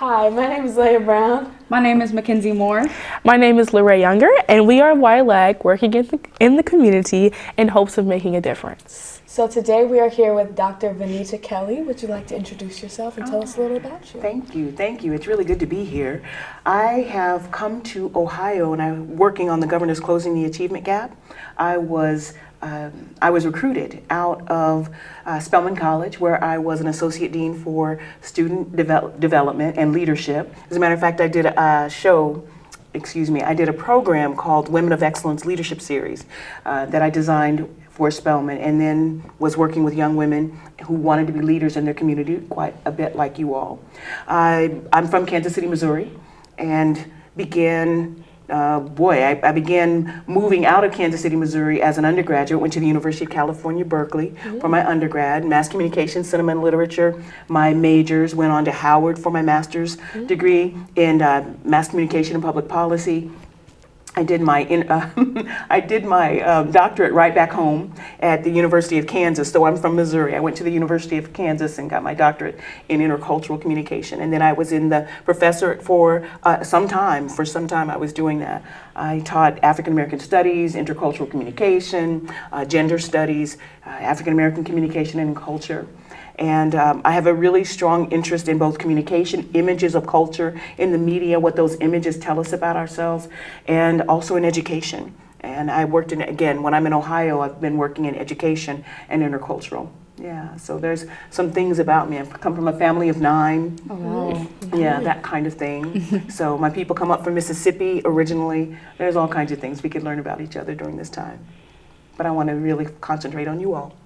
Hi, my name is Leah Brown. My name is Mackenzie Moore. My name is Lorraine Younger, and we are YLAG working in the community in hopes of making a difference. So today we are here with Dr. Vanita Kelly. Would you like to introduce yourself and tell us a little about you? Thank you. It's really good to be here. I have come to Ohio and I'm working on the Governor's Closing the Achievement Gap. I was recruited out of Spelman College, where I was an associate dean for student development and leadership. As a matter of fact, I did a program called Women of Excellence Leadership Series that I designed for Spelman, and then was working with young women who wanted to be leaders in their community, quite a bit like you all. I'm from Kansas City, Missouri, and began moving out of Kansas City, Missouri as an undergraduate, went to the University of California, Berkeley for my undergrad, mass communication, cinema and literature. My majors went on to Howard for my master's degree in mass communication and public policy. I did my doctorate right back home at the University of Kansas. So I'm from Missouri. I went to the University of Kansas and got my doctorate in intercultural communication. And then I was in the professorate for some time. For some time I was doing that. I taught African American studies, intercultural communication, gender studies, African American communication and culture. And I have a really strong interest in both communication, images of culture in the media, what those images tell us about ourselves, and also in education. And I worked in, again, when I'm in Ohio, I've been working in education and intercultural. Yeah, so there's some things about me. I've come from a family of 9. Oh, wow. Yeah, that kind of thing. So my people come up from Mississippi originally. There's all kinds of things we could learn about each other during this time. But I want to really concentrate on you all.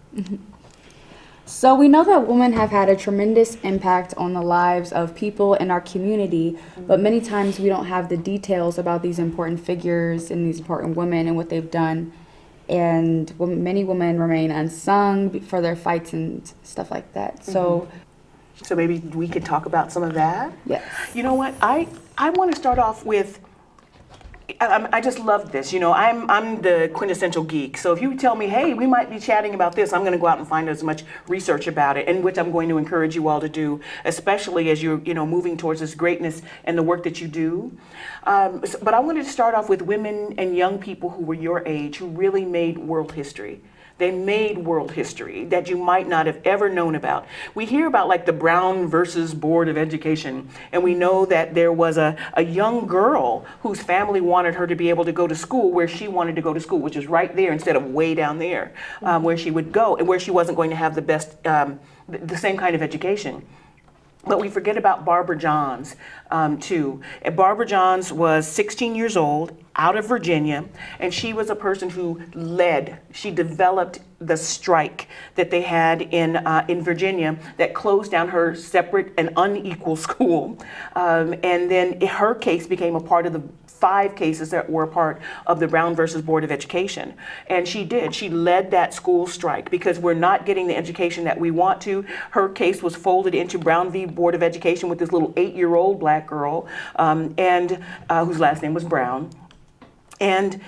So we know that women have had a tremendous impact on the lives of people in our community, but many times we don't have the details about these important figures and these important women and what they've done. And many women remain unsung for their fights and stuff like that. So maybe we could talk about some of that? Yes. You know what, I want to start off with, I just love this. You know, I'm the quintessential geek. So if you tell me, hey, we might be chatting about this, I'm going to go out and find as much research about it, and which I'm going to encourage you all to do, especially as you're, moving towards this greatness and the work that you do. But I wanted to start off with women and young people who were your age who really made world history. They made world history that you might not have ever known about. We hear about like the Brown versus Board of Education, and we know that there was a young girl whose family wanted her to be able to go to school where she wanted to go to school, which is right there instead of way down there, where she would go and where she wasn't going to have the best, the same kind of education. But we forget about Barbara Johns, too. And Barbara Johns was 16 years old, out of Virginia, and she was a person who she developed the strike that they had in Virginia that closed down her separate and unequal school. And then her case became a part of the 5 cases that were a part of the Brown versus Board of Education. And she led that school strike because we're not getting the education that we want to. Her case was folded into Brown v. Board of Education with this little 8-year-old black girl, whose last name was Brown. And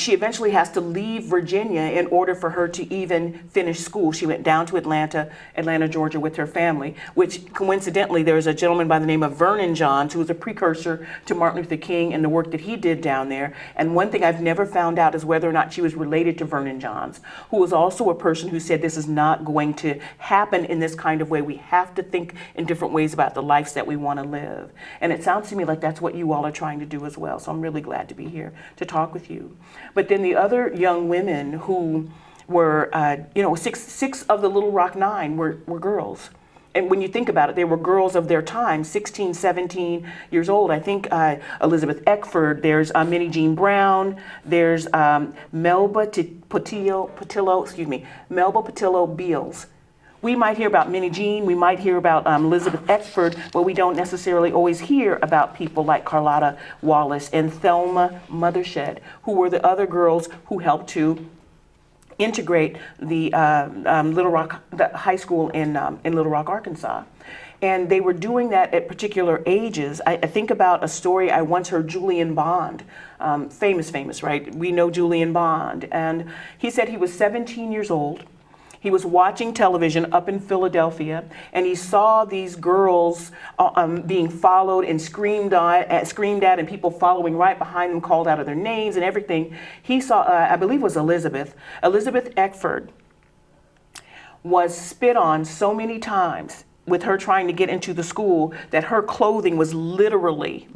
she eventually has to leave Virginia in order for her to even finish school. She went down to Atlanta, Georgia with her family, which coincidentally, there's a gentleman by the name of Vernon Johns, who was a precursor to Martin Luther King and the work that he did down there. And one thing I've never found out is whether or not she was related to Vernon Johns, who was also a person who said this is not going to happen in this kind of way. We have to think in different ways about the lives that we want to live. And it sounds to me like that's what you all are trying to do as well. So I'm really glad to be here to talk with you. But then the other young women who were, six of the Little Rock 9 were girls. And when you think about it, they were girls of their time, 16, 17 years old. I think Elizabeth Eckford, there's Minnie Jean Brown, there's Melba Patillo Beals. We might hear about Minnie Jean, we might hear about Elizabeth Eckford, but we don't necessarily always hear about people like Carlotta Wallace and Thelma Mothershed, who were the other girls who helped to integrate the Little Rock High School in Little Rock, Arkansas. And they were doing that at particular ages. I think about a story I once heard Julian Bond, famous, right? We know Julian Bond. And he said he was 17 years old. He was watching television up in Philadelphia, and he saw these girls being followed and screamed at, and people following right behind them, called out of their names and everything. He saw, I believe it was Elizabeth Eckford, was spit on so many times with her trying to get into the school that her clothing was literally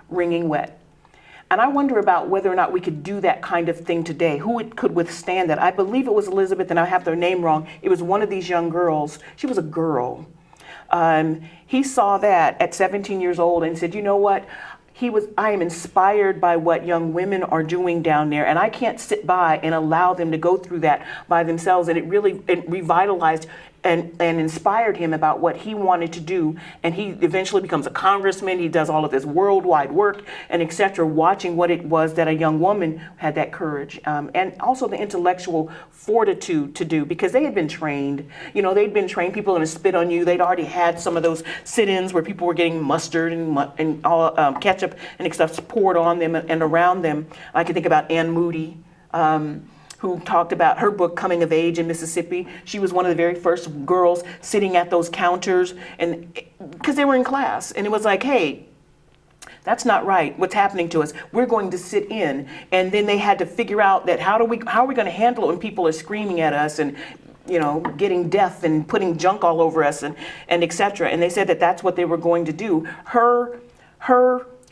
wringing wet. And I wonder about whether or not we could do that kind of thing today. Who could withstand that? I believe it was Elizabeth, and I have their name wrong. It was one of these young girls. She was a girl. He saw that at 17 years old and said, you know what? I am inspired by what young women are doing down there, and I can't sit by and allow them to go through that by themselves. And it revitalized and inspired him about what he wanted to do. And he eventually becomes a congressman. He does all of this worldwide work and etc., watching what it was that a young woman had that courage and also the intellectual fortitude to do, because they had been trained. They'd been trained. People are going to spit on you. They'd already had some of those sit-ins where people were getting mustard and all ketchup and stuff poured on them and around them. I can think about Ann Moody, who talked about her book, Coming of Age in Mississippi. She was one of the very first girls sitting at those counters, and because they were in class, and it was like, hey, that's not right. What's happening to us? We're going to sit in. And then they had to figure out that how are we going to handle it when people are screaming at us and getting deaf and putting junk all over us and et cetera. And they said that that's what they were going to do. Her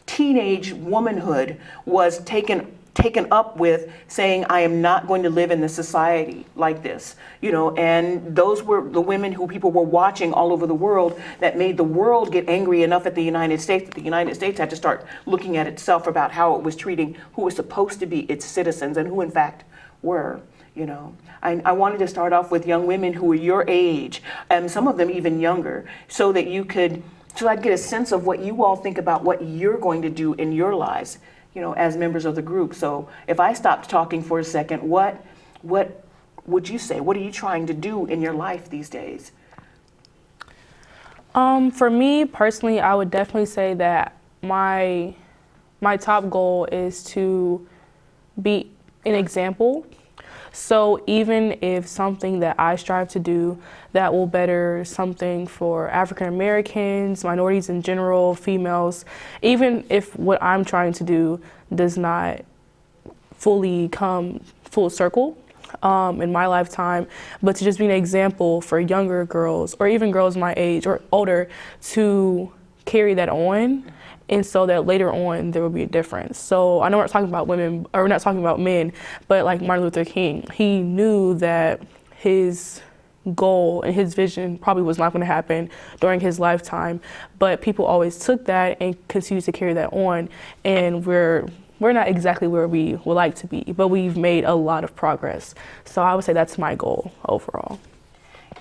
teenage womanhood was taken up with saying, I am not going to live in this society like this, and those were the women who people were watching all over the world that made the world get angry enough at the United States that the United States had to start looking at itself about how it was treating who was supposed to be its citizens and who in fact were. I wanted to start off with young women who were your age, and some of them even younger, so I'd get a sense of what you all think about what you're going to do in your lives, as members of the group. So if I stopped talking for a second, what would you say? What are you trying to do in your life these days? For me personally, I would definitely say that my top goal is to be an example. So even if something that I strive to do that will better something for African Americans, minorities in general, females, even if what I'm trying to do does not fully come full circle in my lifetime, but to just be an example for younger girls or even girls my age or older to carry that on. And so that later on there will be a difference. So I know we're not talking about women, or we're not talking about men, but like Martin Luther King, he knew that his goal and his vision probably was not going to happen during his lifetime, but people always took that and continued to carry that on. And we're not exactly where we would like to be, but we've made a lot of progress. So I would say that's my goal overall.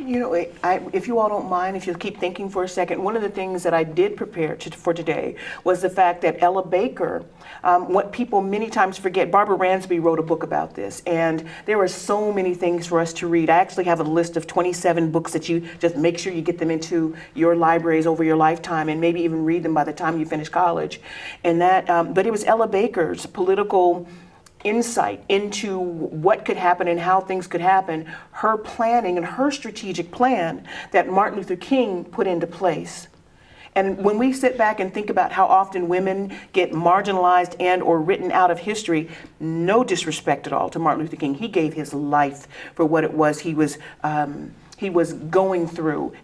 If you all don't mind, if you'll keep thinking for a second, one of the things that I did prepare for today was the fact that Ella Baker, what people many times forget, Barbara Ransby wrote a book about this, and there are so many things for us to read. I actually have a list of 27 books that you just make sure you get them into your libraries over your lifetime, and maybe even read them by the time you finish college. And but it was Ella Baker's political insight into what could happen and how things could happen, her planning and her strategic plan that Martin Luther King put into place. And when we sit back and think about how often women get marginalized and or written out of history, no disrespect at all to Martin Luther King. He gave his life for what it was he was going through,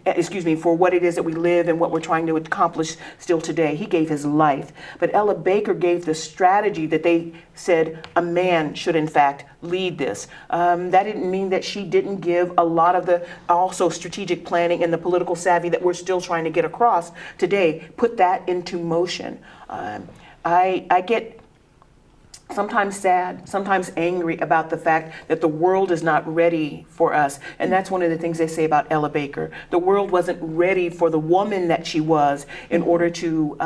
for what it is that we live and what we're trying to accomplish still today. He gave his life. But Ella Baker gave the strategy that they said a man should in fact lead this. That didn't mean that she didn't give a lot of the also strategic planning and the political savvy that we're still trying to get across today, put that into motion. I get sometimes sad, sometimes angry about the fact that the world is not ready for us. And that's one of the things they say about Ella Baker. The world wasn't ready for the woman that she was in order to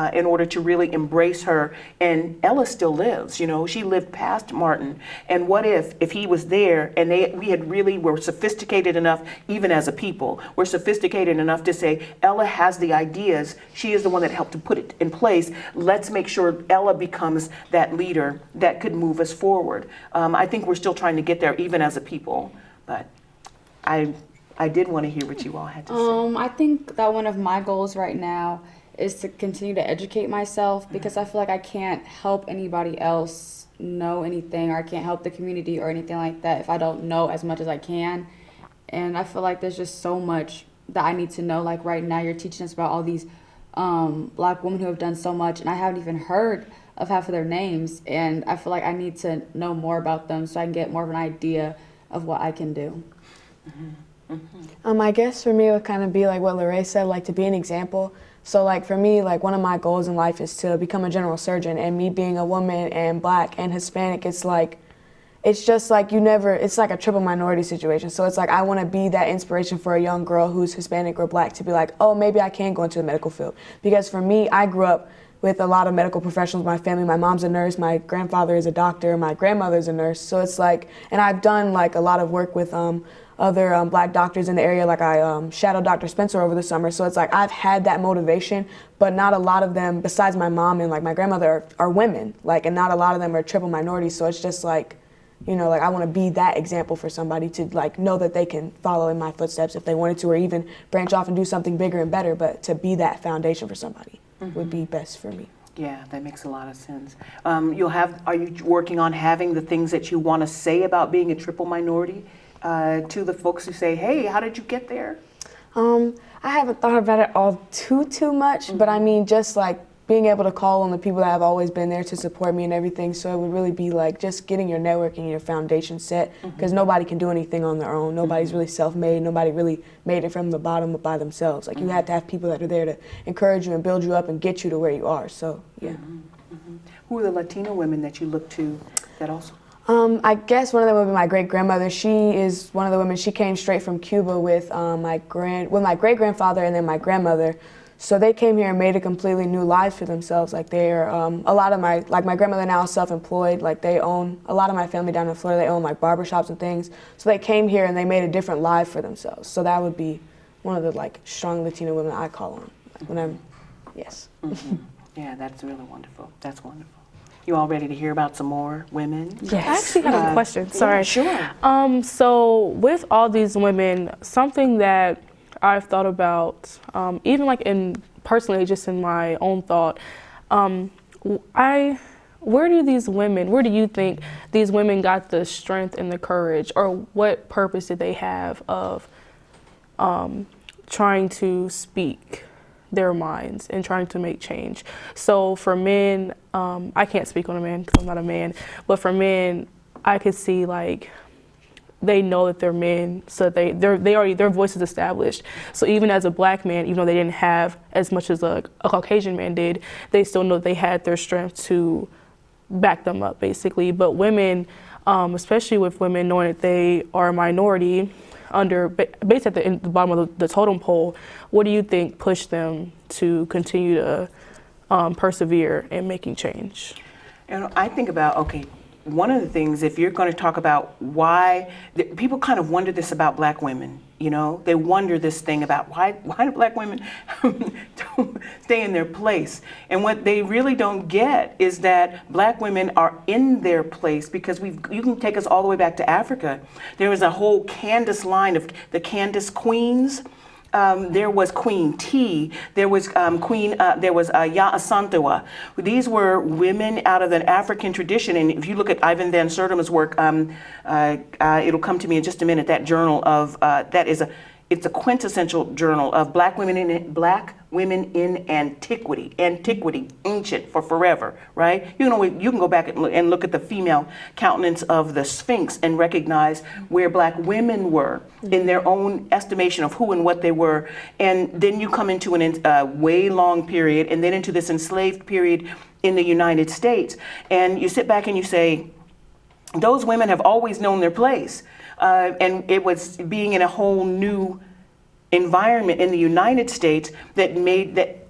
really embrace her. And Ella still lives, she lived past Martin. And what if he was there and were sophisticated enough, even as a people, we're sophisticated enough to say, Ella has the ideas. She is the one that helped to put it in place. Let's make sure Ella becomes that leader that could move us forward. I think we're still trying to get there even as a people, but I did want to hear what you all had to say. I think that one of my goals right now is to continue to educate myself, because I feel like I can't help anybody else know anything, or I can't help the community or anything like that if I don't know as much as I can. And I feel like there's just so much that I need to know. Like right now you're teaching us about all these Black women who have done so much, and I haven't even heard of half of their names, and I feel like I need to know more about them so I can get more of an idea of what I can do. I guess for me it would kind of be like what Lorraine said, like to be an example. So like for me, like one of my goals in life is to become a general surgeon, and me being a woman and Black and Hispanic, it's just like it's like a triple minority situation. So it's like I want to be that inspiration for a young girl who's Hispanic or Black to be like, oh, maybe I can go into the medical field. Because for me, I grew up with a lot of medical professionals in my family. My mom's a nurse, my grandfather is a doctor, my grandmother's a nurse. So it's like, and I've done like a lot of work with other Black doctors in the area. Like I shadowed Dr. Spencer over the summer. So it's like I've had that motivation, but not a lot of them, besides my mom and like my grandmother, are women. Like, and not a lot of them are triple minorities. So it's just like, like I want to be that example for somebody to like know that they can follow in my footsteps if they wanted to, or even branch off and do something bigger and better. But to be that foundation for somebody would be best for me. Yeah, that makes a lot of sense. Are you working on having the things that you want to say about being a triple minority to the folks who say, hey, how did you get there? I haven't thought about it all too much, but I mean, just like being able to call on the people that have always been there to support me and everything. So it would really be like just getting your network and your foundation set, because nobody can do anything on their own. Nobody's really self-made. Nobody really made it from the bottom by themselves. Like you have to have people that are there to encourage you and build you up and get you to where you are. So yeah. Who are the Latino women that you look to that also? I guess one of them would be my great-grandmother. She is one of the women. She came straight from Cuba with my great-grandfather and then my grandmother. So they came here and made a completely new life for themselves. Like they're a lot of my grandmother now is self-employed. Like they own a lot of my family down in Florida. They own like barbershops and things. So they came here and they made a different life for themselves. So that would be one of the like strong Latino women I call on when I'm, yes. Yeah, that's really wonderful. That's wonderful. You all ready to hear about some more women? Yes. I actually have a question. Sorry. Yeah, sure. So with all these women, something that I've thought about, even like personally, just in my own thought, where do you think these women got the strength and the courage, or what purpose did they have of trying to speak their minds and trying to make change? So for men, I can't speak on a man because I'm not a man, but for men, I could see like they know that they're men, so their voice is established. So even as a Black man, even though they didn't have as much as a Caucasian man did, they still know they had their strength to back them up, basically. But women, especially with women knowing that they are a minority, based at the bottom of the totem pole, what do you think pushed them to continue to persevere in making change? And I think about, one of the things, if you're going to talk about why, people kind of wonder this about Black women, they wonder this thing about why do Black women don't stay in their place? And what they really don't get is that Black women are in their place because you can take us all the way back to Africa. There was a whole Candace line of the Candace queens. There was Queen T, there was Ya Asantewaa. These were women out of the African tradition, and if you look at Ivan Van Sertima's work, it'll come to me in just a minute, that journal of, it's a quintessential journal of Black women in antiquity, ancient for forever, right? You can go back and look at the female countenance of the Sphinx and recognize where Black women were in their own estimation of who and what they were. And then you come into a way long period, and then into this enslaved period in the United States. And you sit back and you say, those women have always known their place. And it was being in a whole new environment in the United States that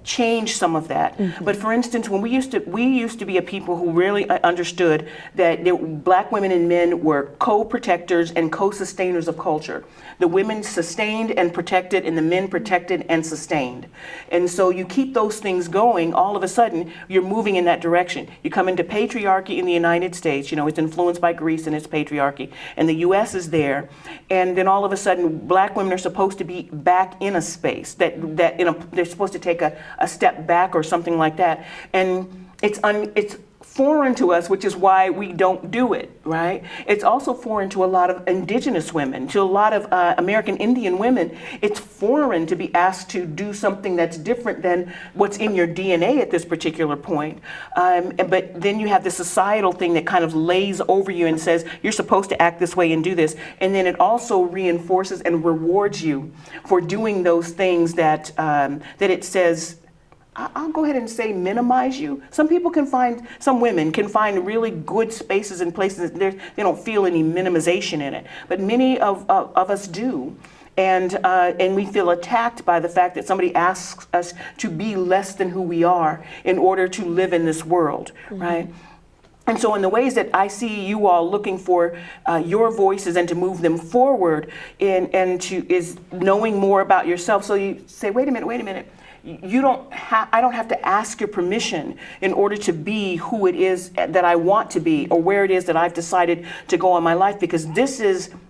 change some of that. But for instance, when we used to be a people who really understood that black women and men were co-protectors and co-sustainers of culture. The women sustained and protected, and the men protected and sustained. And so you keep those things going, all of a sudden you're moving in that direction. You come into patriarchy in the United States, it's influenced by Greece and its patriarchy, and the US is there, and then all of a sudden black women are supposed to be back in a space that they're supposed to take a step back or something like that. And it's foreign to us, which is why we don't do it, right? It's also foreign to a lot of indigenous women, to a lot of American Indian women. It's foreign to be asked to do something that's different than what's in your DNA at this particular point. But then you have the societal thing that kind of lays over you and says, you're supposed to act this way and do this. And then it also reinforces and rewards you for doing those things that it says, I'll go ahead and say minimize you. Some women can find really good spaces and places that they don't feel any minimization in it. But many of us do. And we feel attacked by the fact that somebody asks us to be less than who we are in order to live in this world, right? And so in the ways that I see you all looking for your voices and to move them forward is knowing more about yourself. So you say, wait a minute. I don't have to ask your permission in order to be who it is that I want to be or where it is that I've decided to go in my life, because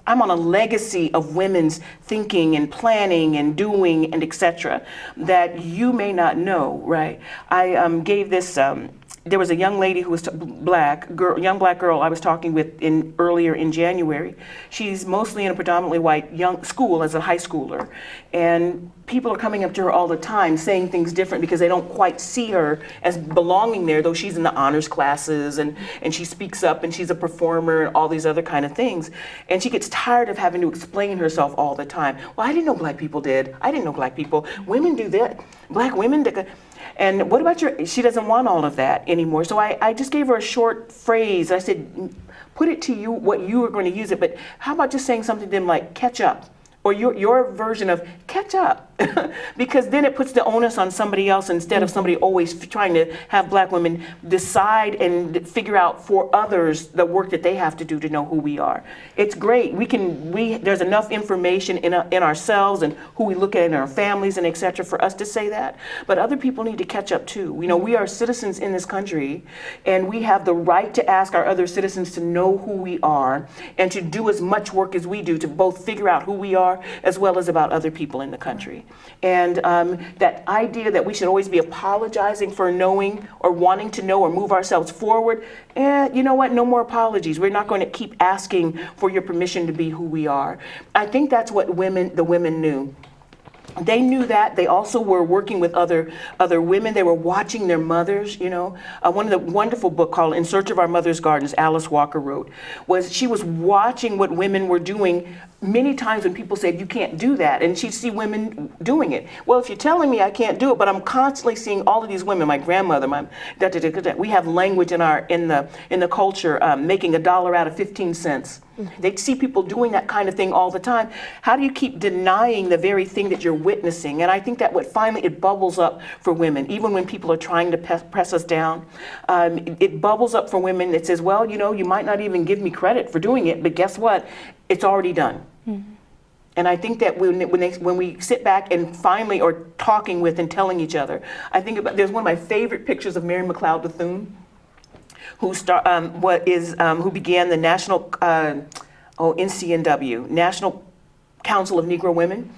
I'm on a legacy of women's thinking and planning and doing and etc. that you may not know, right? I gave this, there was a young lady who was young black girl I was talking with earlier in January. She's mostly in a predominantly white young school as a high schooler. And people are coming up to her all the time saying things different because they don't quite see her as belonging there, though she's in the honors classes and she speaks up and she's a performer and all these other kind of things. And she gets tired of having to explain herself all the time. Well, I didn't know black people did. I didn't know black people. Women do that. Black women do. And what about she doesn't want all of that anymore. So I just gave her a short phrase. I said, put it to you what you are going to use it, but how about just saying something to them like catch up? Or your version of catch up, because then it puts the onus on somebody else instead of somebody always trying to have black women decide and figure out for others the work that they have to do to know who we are. It's great. There's enough information in ourselves and who we look at in our families and etc. for us to say that. But other people need to catch up too. We are citizens in this country, and we have the right to ask our other citizens to know who we are and to do as much work as we do to both figure out who we are as well as about other people in the country. And that idea that we should always be apologizing for knowing or wanting to know or move ourselves forward, you know what, no more apologies. We're not going to keep asking for your permission to be who we are. I think that's what the women knew. They knew that. They also were working with other women. They were watching their mothers, One of the wonderful book called In Search of Our Mother's Gardens, Alice Walker wrote, she was watching what women were doing many times when people said, you can't do that. And she'd see women doing it. Well, if you're telling me I can't do it, but I'm constantly seeing all of these women, my grandmother, we have language in the culture, making $1 out of 15 cents. They see people doing that kind of thing all the time. How do you keep denying the very thing that you're witnessing? And I think that finally it bubbles up for women, even when people are trying to press us down. It bubbles up for women. It says, well, you might not even give me credit for doing it, but guess what? It's already done. Mm-hmm. And I think that when we sit back and finally are talking with and telling each other, I think there's one of my favorite pictures of Mary McLeod Bethune, who began the national NCNW, National Council of Negro Women.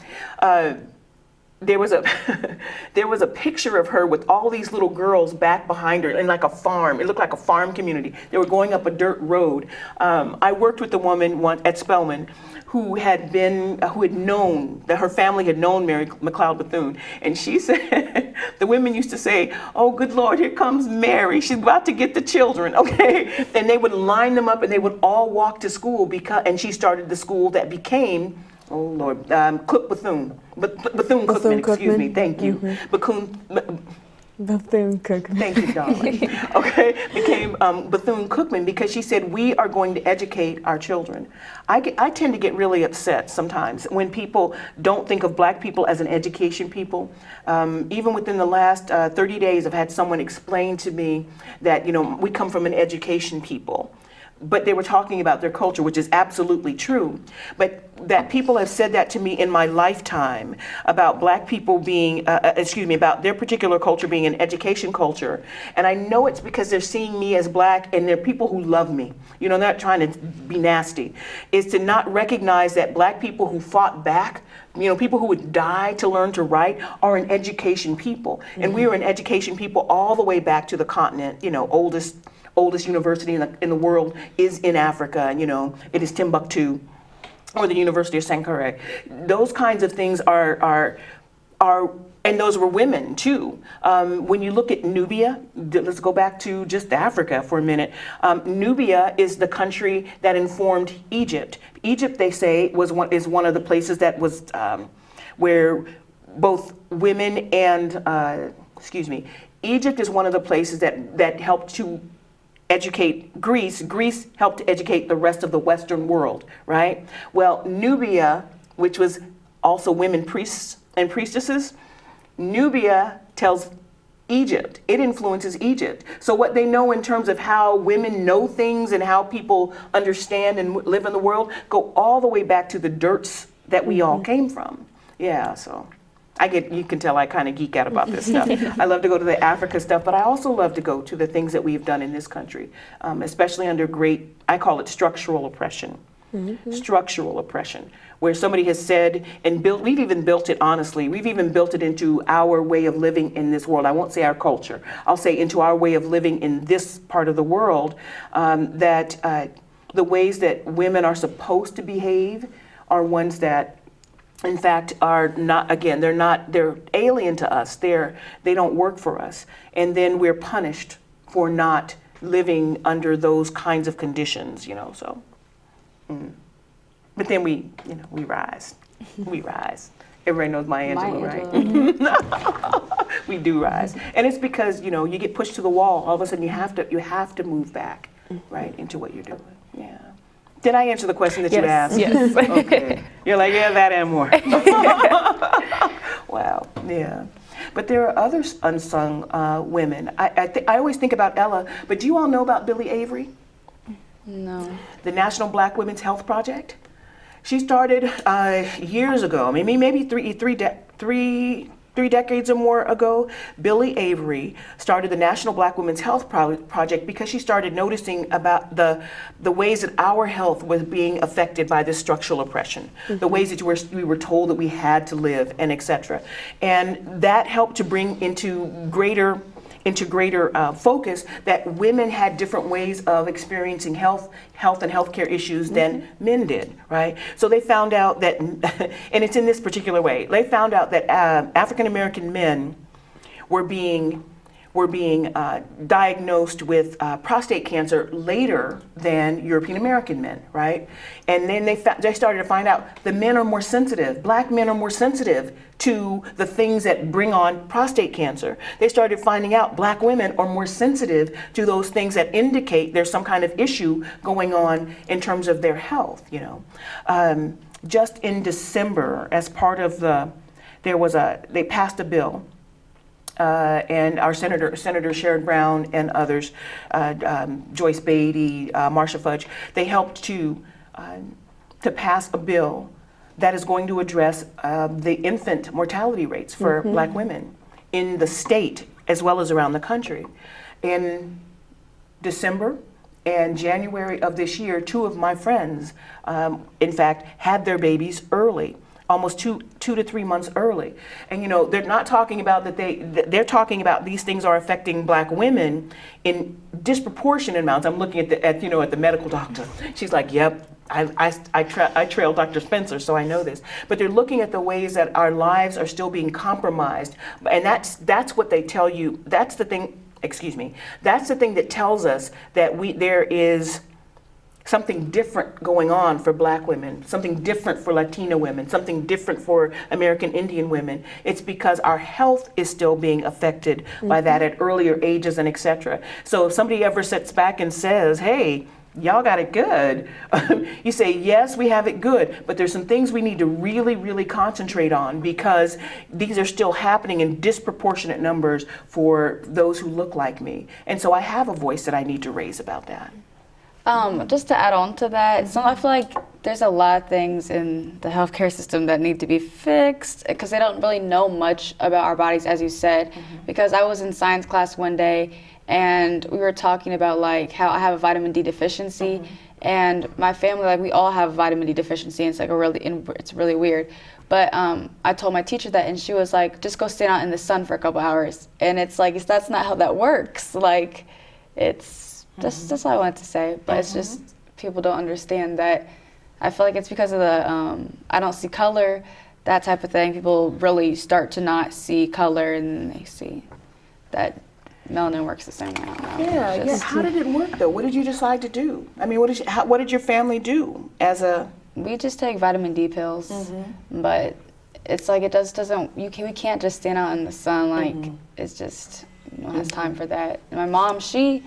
There was a picture of her with all these little girls back behind her in like a farm. It looked like a farm community. They were going up a dirt road. I worked with a woman at Spelman who had known that her family had known Mary McLeod Bethune, and she said the women used to say, "Oh, good Lord, here comes Mary. She's about to get the children." Okay, and they would line them up, and they would all walk to school and she started the school that became, oh Lord, Bethune Cookman. Excuse me. Thank you. Mm-hmm. Bethune-Cookman. Thank you, darling. Okay, became Bethune-Cookman, because she said, we are going to educate our children. I tend to get really upset sometimes when people don't think of black people as an education people. Even within the last 30 days, I've had someone explain to me that, we come from an education people. But they were talking about their culture, which is absolutely true. But that people have said that to me in my lifetime about black people being, about their particular culture being an education culture. And I know it's because they're seeing me as black and they're people who love me. They're not trying to be nasty. Is to not recognize that black people who fought back, people who would die to learn to write, are an education people. And we are an education people all the way back to the continent, oldest university in the world is in Africa, and it is Timbuktu, or the University of Sankore. Those kinds of things are, and those were women too. When you look at Nubia, let's go back to just Africa for a minute. Nubia is the country that informed Egypt. Egypt, they say, is one of the places that was where both women and Egypt is one of the places that helped to educate Greece. Greece helped to educate the rest of the Western world, right? Well, Nubia, which was also women priests and priestesses, Nubia tells Egypt, it influences Egypt. So what they know in terms of how women know things and how people understand and live in the world go all the way back to the dirts that we all came from. Yeah, so you can tell I kind of geek out about this stuff. I love to go to the Africa stuff, but I also love to go to the things that we've done in this country, especially under I call it structural oppression. Structural oppression, where somebody has said and built, we've even built it honestly, we've even built it into our way of living in this world. I won't say our culture, I'll say into our way of living in this part of the world, that the ways that women are supposed to behave are ones that in fact are not, again, they're alien to us. They don't work for us. And then we're punished for not living under those kinds of conditions, so. But then we rise. We rise. Everybody knows Maya Angelou, right? We do rise. And it's because, you get pushed to the wall. All of a sudden you have to move back, right, into what you're doing. Yeah. Did I answer the question that you asked? Yes. Okay. You're like, yeah, that and more. Wow. Yeah. But there are other unsung women. I always think about Ella, but do you all know about Billie Avery? No. The National Black Women's Health Project. She started years ago, maybe three decades or more ago. Billie Avery started the National Black Women's Health Project because she started noticing about the ways that our health was being affected by this structural oppression, the ways that we were told that we had to live, and etc. And that helped to bring into greater focus that women had different ways of experiencing health and healthcare issues than men did, right? So they found out that, and it's in this particular way, they found out that African American men were being diagnosed with prostate cancer later than European American men, right? And then they started to find out the men are more sensitive, black men are more sensitive to the things that bring on prostate cancer. They started finding out black women are more sensitive to those things that indicate there's some kind of issue going on in terms of their health, Just in December, as part of they passed a bill, and our Senator Sherrod Brown and others, Joyce Beatty, Marsha Fudge, they helped to pass a bill that is going to address the infant mortality rates for black women in the state as well as around the country. In December and January of this year, two of my friends, in fact, had their babies early. Almost two to 3 months early. And they're not talking about they're talking about these things are affecting black women in disproportionate amounts. I'm looking at the medical doctor. She's like, yep, I trail Dr. Spencer, so I know this. But they're looking at the ways that our lives are still being compromised. And that's what they tell you. That's the thing, that's the thing that tells us that there is something different going on for Black women, something different for Latina women, something different for American Indian women. It's because our health is still being affected by that at earlier ages and et cetera. So if somebody ever sits back and says, hey, y'all got it good, you say, yes, we have it good, but there's some things we need to really, really concentrate on because these are still happening in disproportionate numbers for those who look like me. And so I have a voice that I need to raise about that. Just to add on to that, so I feel like there's a lot of things in the healthcare system that need to be fixed because they don't really know much about our bodies, as you said. Because I was in science class one day and we were talking about like how I have a vitamin D deficiency, and my family, like we all have vitamin D deficiency. And it's like it's really weird. But I told my teacher that, and she was like, just go stand out in the sun for a couple hours. And it's like that's not how that works. Like that's all I wanted to say, but it's just people don't understand that. I feel like it's because of the I don't see color, that type of thing. People really start to not see color, and they see that melanin works the same way. I don't know. Yeah. How did it work though? What did you decide to do? I mean, what did your family do as a? We just take vitamin D pills, but it's like we can't just stand out in the sun. Like it's just no one has time for that. And my mom, she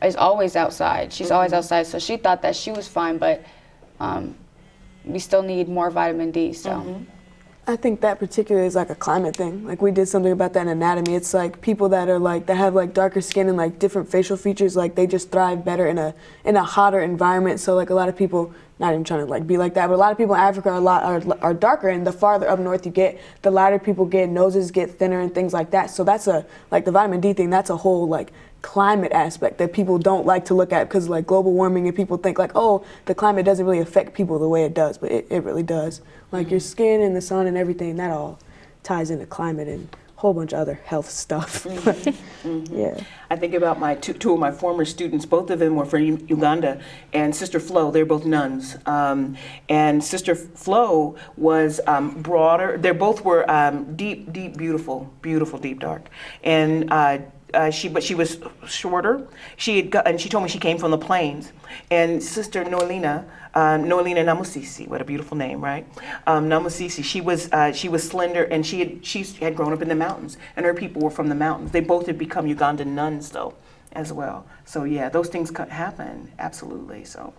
is always outside. She's always outside, so she thought that she was fine, but we still need more vitamin D, so. I think that particularly is like a climate thing. Like we did something about that in anatomy. It's like people that are like, that have like darker skin and like different facial features, like they just thrive better in a hotter environment. So like a lot of people, not even trying to like be like that, but a lot of people in Africa are darker, and the farther up north you get, the lighter people get, noses get thinner and things like that. So that's like the vitamin D thing, that's a whole like climate aspect that people don't like to look at because like global warming, and people think like, oh, the climate doesn't really affect people the way it does, but it really does. Like your skin and the sun and everything, that all ties into climate and a whole bunch of other health stuff. Yeah. I think about my two of my former students. Both of them were from Uganda, and Sister Flo. They're both nuns, and Sister Flo was broader. They both were deep, beautiful, deep dark, and. She was shorter. And she told me she came from the plains. And Sister Noelina Namusisi, what a beautiful name, right? Namusisi, she was slender, and she had grown up in the mountains, and her people were from the mountains. They both had become Ugandan nuns, though, as well. So yeah, those things could happen, absolutely. So.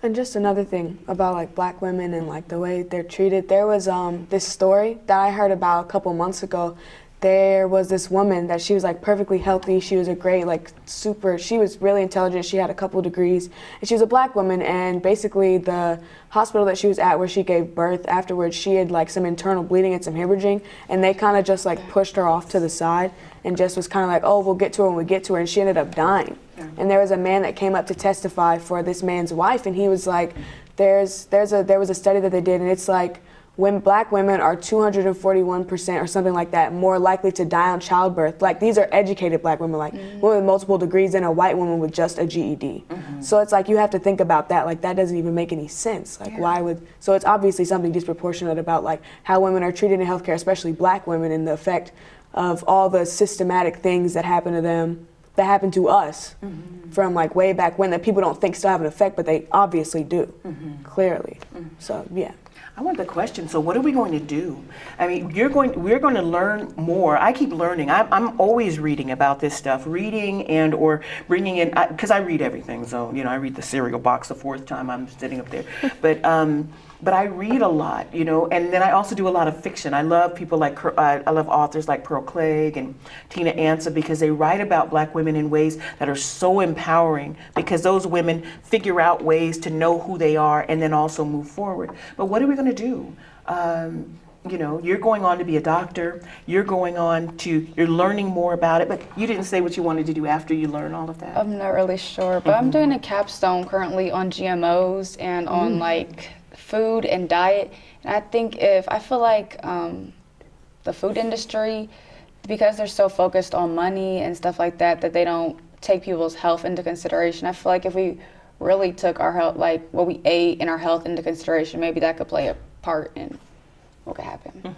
And just another thing about like Black women and like the way they're treated. There was this story that I heard about a couple months ago. There was this woman that she was like perfectly healthy. She was a great she was really intelligent. She had a couple degrees, and she was a Black woman. And basically the hospital that she was at where she gave birth, afterwards she had like some internal bleeding and some hemorrhaging, and they kind of just like pushed her off to the side and just was kind of like, oh, we'll get to her when we get to her, and she ended up dying. And there was a man that came up to testify for this man's wife, and he was like, there was a study that they did, and it's like, when Black women are 241% or something like that more likely to die on childbirth. Like these are educated Black women, like women with multiple degrees and a white woman with just a GED. So it's like you have to think about that. Like that doesn't even make any sense. Like so it's obviously something disproportionate about like how women are treated in healthcare, especially Black women, and the effect of all the systematic things that happen to them, that happen to us from like way back when, that people don't think still have an effect, but they obviously do, clearly. So yeah. I want the question, so what are we going to do? I mean, we're going to learn more. I keep learning. I'm always reading about this stuff, reading and or bringing in, because I read everything. So, I read the cereal box the fourth time I'm sitting up there. But I read a lot, and then I also do a lot of fiction. I love people like, I love authors like Pearl Clegg and Tina Ansa, because they write about Black women in ways that are so empowering, because those women figure out ways to know who they are and then also move forward. But what are we going to do? You're going on to be a doctor, you're learning more about it, but you didn't say what you wanted to do after you learn all of that. I'm not really sure, but I'm doing a capstone currently on GMOs and on like food and diet. And I feel like the food industry, because they're so focused on money and stuff like that, that they don't take people's health into consideration. I feel like if we really took our health, like what we ate and our health into consideration, maybe that could play a part in what could happen.